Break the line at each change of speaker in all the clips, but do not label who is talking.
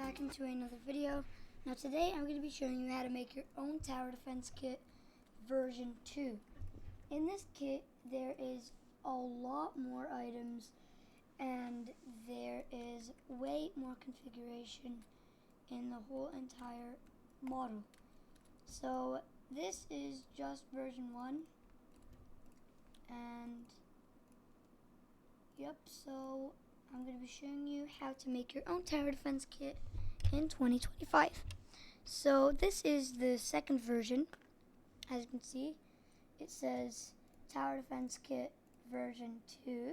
back into another video. Now today I'm going to be showing you how to make your own tower defense kit version 2. In this kit there is a lot more items and there is way more configuration in the whole entire model. So this is just version 1 and yep, so I'm going to be showing you how to make your own tower defense kit in 2025. So this is the second version. As you can see, it says tower defense kit version 2.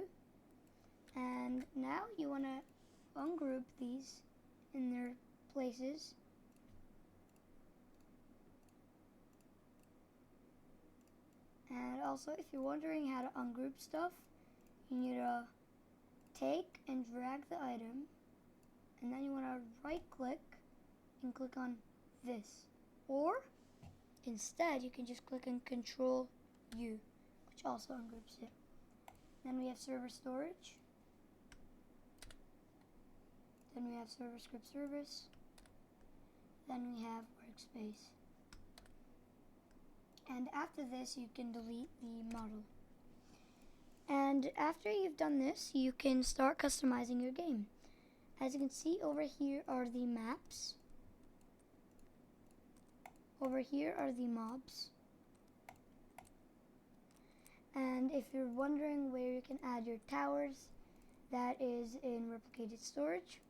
And now you want to ungroup these in their places. And also, if you're wondering how to ungroup stuff, you need to take and drag the item, and then you want to right click and click on this, or instead you can just click on Control U, which also ungroups it. Then we have server storage, then we have server script service, then we have workspace, and after this you can delete the model. And after you've done this, you can start customizing your game. As you can see, over here are the maps. Over here are the mobs. And if you're wondering where you can add your towers, that is in replicated storage.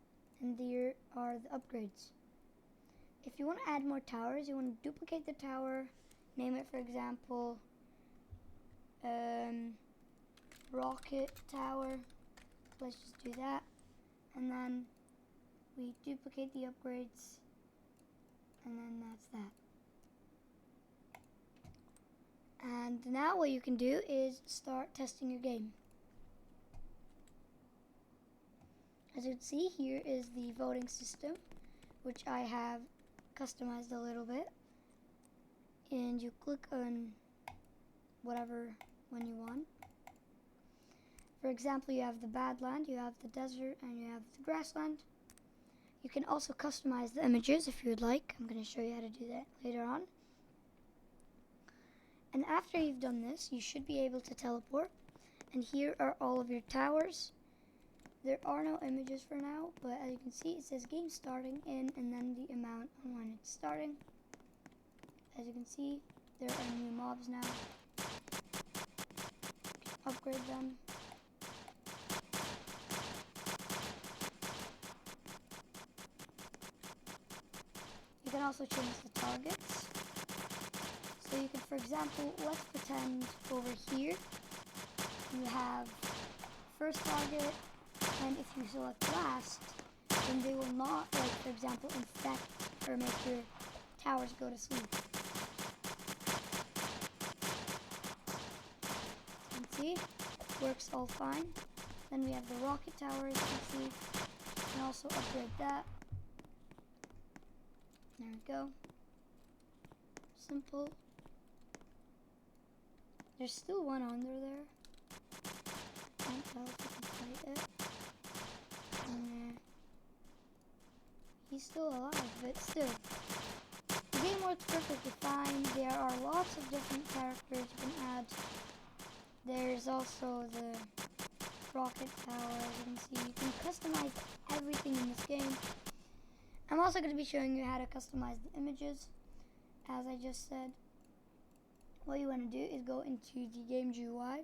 And there are the upgrades. If you want to add more towers, you want to duplicate the tower, name it, for example, rocket tower. Let's just do that, and then we duplicate the upgrades, and then that's that. And now what you can do is start testing your game. As you can see, here is the voting system, which I have customized a little bit, and you click on whatever one you want. For example, you have the Badland, you have the desert, and you have the grassland. You can also customize the images if you would like. I'm going to show you how to do that later on. And after you've done this, you should be able to teleport. And here are all of your towers. There are no images for now, but as you can see, it says game starting in, and then the amount on when it's starting. As you can see, there are new mobs now. Upgrade them. You can also change the targets. So you can, for example, let's pretend over here you have first target, and if you select last, then they will not, like, for example, infect or make your towers go to sleep. You can see, works all fine. Then we have the rocket tower, as you can see. You can also upgrade that. There we go. Simple. There's still one under there. Can't tell if you can fight it. And he's still alive, but still. The game works perfectly fine. There are lots of different characters you can add. There's also the rocket tower, as you can see. You can customize everything in this game. I'm also going to be showing you how to customize the images. As I just said, what you want to do is go into the game GUI,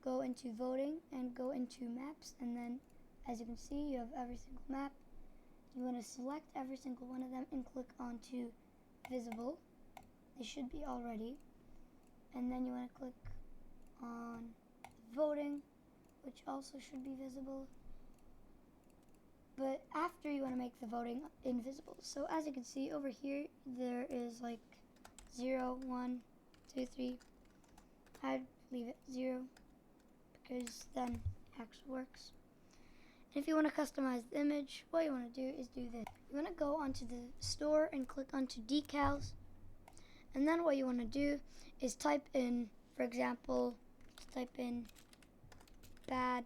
go into voting, and go into maps, and then as you can see, you have every single map. You want to select every single one of them and click onto visible. They should be already. And then you want to click on voting, which also should be visible. But after, you want to make the voting invisible. So as you can see over here, there is like 0, 1, 2, 3. I'd leave it 0 because then it actually works. And if you want to customize the image, what you want to do is do this. You want to go onto the store and click onto decals. And then what you want to do is type in, for example, type in Badland.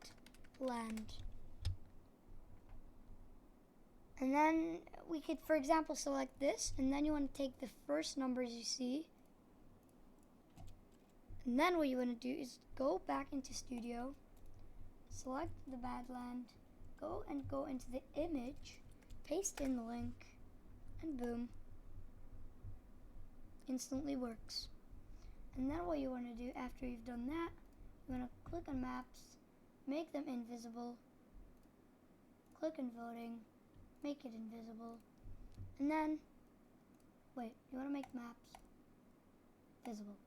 And then we could, for example, select this, and then you want to take the first numbers you see. And then what you want to do is go back into Studio, select the Badland, go into the image, paste in the link, and boom, instantly works. And then what you want to do after you've done that, you want to click on maps, make them invisible, click on voting, make it invisible, and then, wait, you want to make maps visible,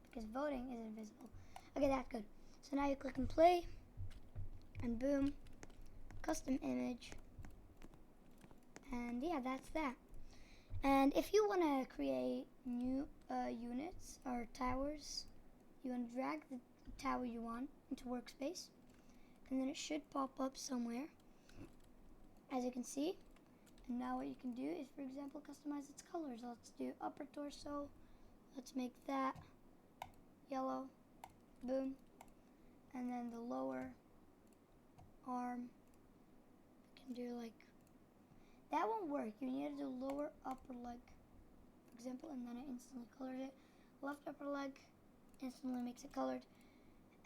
because voting is invisible. Okay, that's good. So now you click on play, and boom, custom image, and yeah, that's that. And if you want to create new units or towers, you want to drag the tower you want into workspace, and then it should pop up somewhere, as you can see. And now what you can do is, for example, customize its colors. Let's do upper torso. Let's make that yellow. Boom. And then the lower arm, we can do like, that won't work. You need to do lower upper leg, for example, and then it instantly colors it. Left upper leg instantly makes it colored.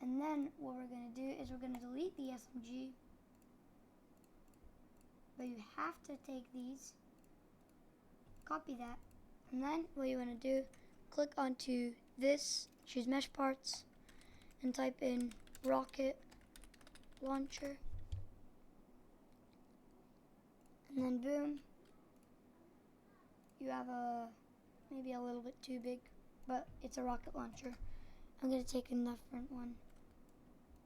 And then what we're going to do is we're going to delete the SMG. But you have to take these, copy that, and then what you want to do, click onto this, choose mesh parts, and type in rocket launcher, and then boom, you have a, maybe a little bit too big, but it's a rocket launcher. I'm going to take a different one.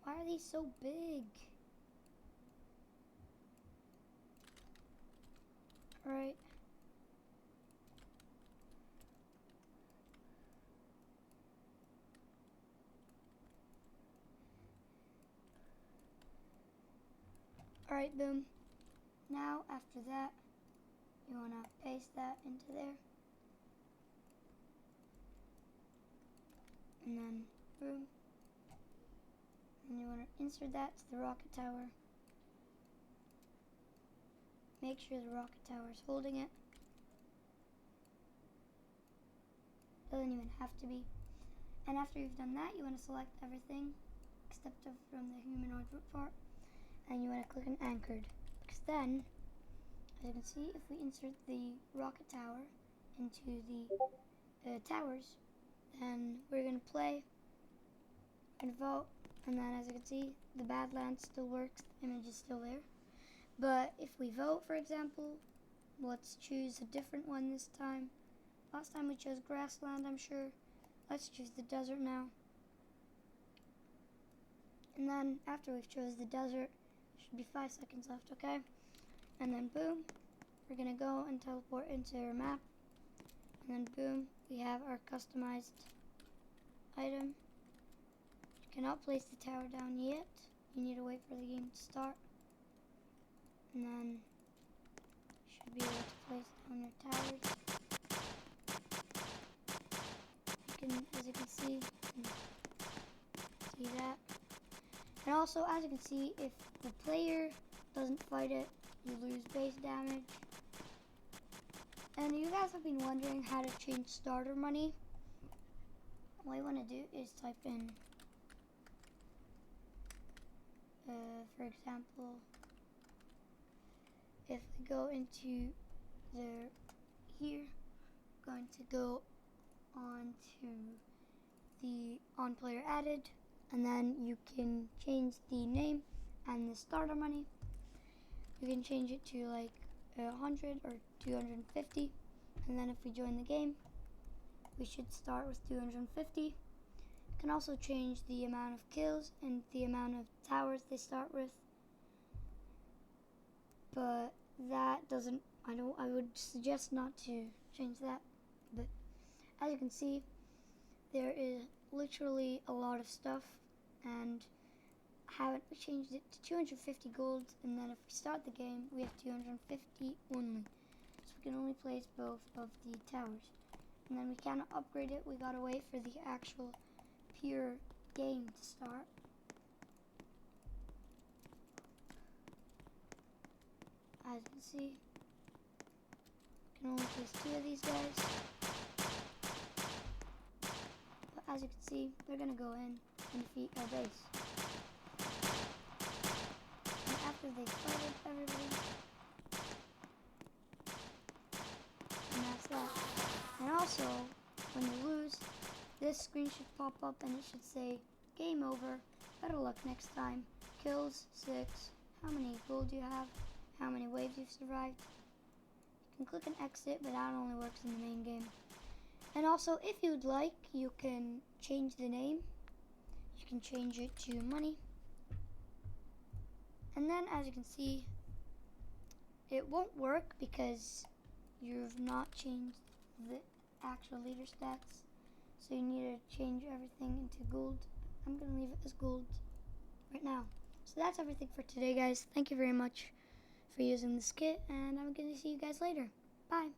Why are these so big? Alright. Alright, boom. Now, after that, you want to paste that into there. And then, boom. And you want to insert that to the rocket tower. Make sure the rocket tower is holding it. Doesn't even have to be. And after you've done that, you want to select everything except from the humanoid root part, and you want to click on anchored. Because then, as you can see, if we insert the rocket tower into the towers, then we're going to play and vote. And then, as you can see, the Badlands still works. The image is still there. But if we vote, for example, let's choose a different one this time. Last time we chose grassland, I'm sure. Let's choose the desert now. And then after we've chose the desert, should be 5 seconds left, okay? And then boom, we're gonna go and teleport into our map. And then boom, we have our customized item. You cannot place the tower down yet. You need to wait for the game to start. And then you should be able to place down your towers. As you can see that. And also, as you can see, if the player doesn't fight it, you lose base damage. And you guys have been wondering how to change starter money. What you want to do is type in, for example, if we go into here, going to go on to the on player added, and then you can change the name and the starter money. You can change it to like 100 or 250, and then if we join the game, we should start with 250. You can also change the amount of kills and the amount of towers they start with, but that doesn't, I would suggest not to change that. But as you can see, there is literally a lot of stuff, and I haven't changed it to 250 gold, and then if we start the game, we have 250 only. So we can only place both of the towers. And then we cannot upgrade it, we gotta wait for the actual pure game to start. As you can see, can only place 2 of these guys. But as you can see, they're gonna go in and defeat our base. And after they fight everybody, and that's that. And also, when you lose, this screen should pop up and it should say, game over, better luck next time, kills 6, how many gold you have, how many waves you've survived. You can click and exit, but that only works in the main game. And also, if you'd like, you can change the name. You can change it to money. And then, as you can see, it won't work because you've not changed the actual leader stats. So you need to change everything into gold. I'm going to leave it as gold right now. So that's everything for today, guys. Thank you very much for using this kit, and I'm going to see you guys later. Bye.